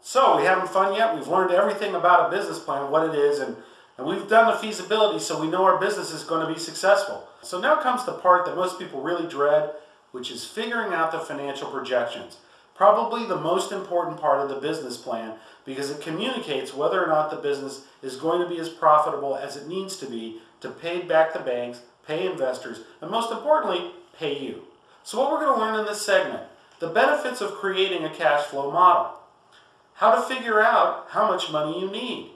So, we having fun yet? We've learned everything about a business plan, what it is, and we've done the feasibility so we know our business is going to be successful. So now comes the part that most people really dread, which is figuring out the financial projections. Probably the most important part of the business plan because it communicates whether or not the business is going to be as profitable as it needs to be to pay back the banks, pay investors, and most importantly, pay you. So what we're going to learn in this segment, the benefits of creating a cash flow model. How to figure out how much money you need.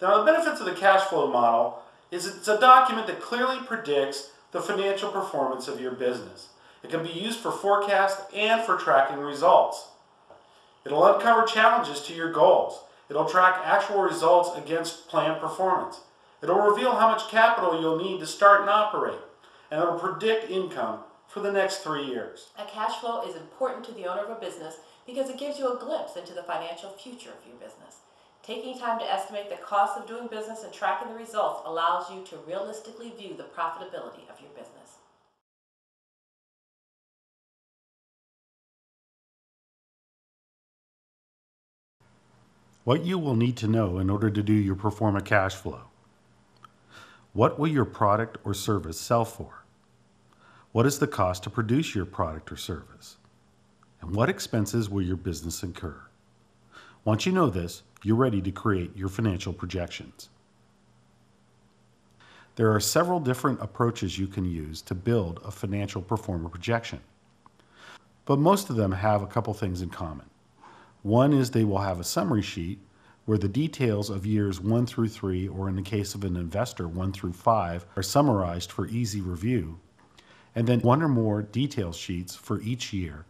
Now, the benefits of the cash flow model is it's a document that clearly predicts the financial performance of your business. It can be used for forecast and for tracking results. It'll uncover challenges to your goals. It'll track actual results against planned performance. It'll reveal how much capital you'll need to start and operate. And it'll predict income for the next 3 years. A cash flow is important to the owner of a business because it gives you a glimpse into the financial future of your business. Taking time to estimate the cost of doing business and tracking the results allows you to realistically view the profitability of your business. What you will need to know in order to do your pro forma cash flow. What will your product or service sell for? What is the cost to produce your product or service? And what expenses will your business incur? Once you know this, you're ready to create your financial projections. There are several different approaches you can use to build a financial pro forma projection, but most of them have a couple things in common. One is they will have a summary sheet where the details of years 1 through 3, or in the case of an investor, 1 through 5, are summarized for easy review, and then one or more detail sheets for each year,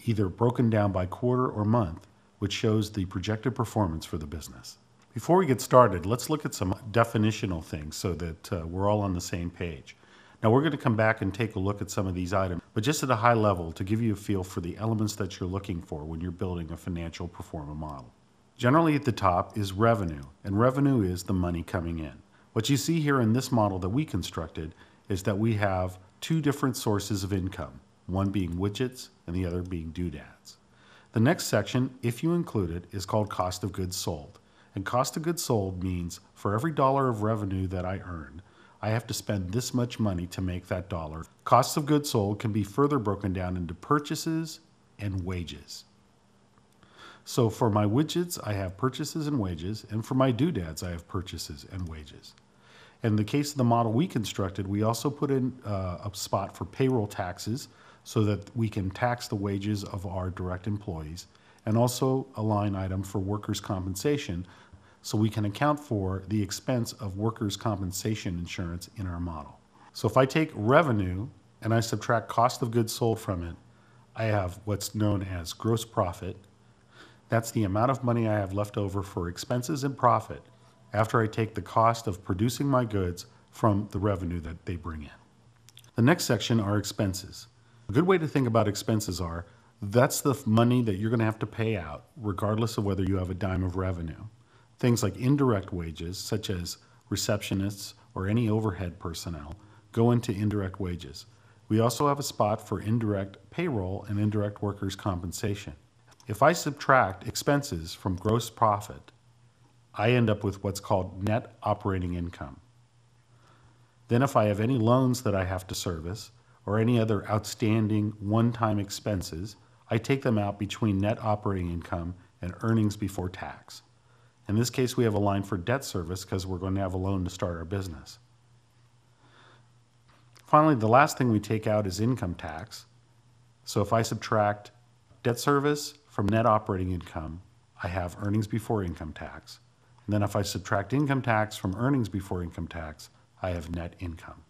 either broken down by quarter or month, which shows the projected performance for the business. Before we get started, let's look at some definitional things so that we're all on the same page. Now we're going to come back and take a look at some of these items, but just at a high level to give you a feel for the elements that you're looking for when you're building a financial pro forma model. Generally at the top is revenue, and revenue is the money coming in. What you see here in this model that we constructed is that we have two different sources of income, one being widgets and the other being doodads. The next section, if you include it, is called cost of goods sold. And cost of goods sold means for every dollar of revenue that I earn, I have to spend this much money to make that dollar. Cost of goods sold can be further broken down into purchases and wages. So for my widgets, I have purchases and wages, and for my doodads, I have purchases and wages. In the case of the model we constructed, we also put in a spot for payroll taxes so that we can tax the wages of our direct employees, and also a line item for workers' compensation so we can account for the expense of workers' compensation insurance in our model. So if I take revenue and I subtract cost of goods sold from it, I have what's known as gross profit. That's the amount of money I have left over for expenses and profit after I take the cost of producing my goods from the revenue that they bring in. The next section are expenses. A good way to think about expenses are, that's the money that you're going to have to pay out regardless of whether you have a dime of revenue. Things like indirect wages, such as receptionists or any overhead personnel, go into indirect wages. We also have a spot for indirect payroll and indirect workers' compensation. If I subtract expenses from gross profit, I end up with what's called net operating income. Then if I have any loans that I have to service or any other outstanding one-time expenses, I take them out between net operating income and earnings before tax. In this case, we have a line for debt service because we're going to have a loan to start our business. Finally, the last thing we take out is income tax. So if I subtract debt service from net operating income, I have earnings before income tax. And then if I subtract income tax from earnings before income tax, I have net income.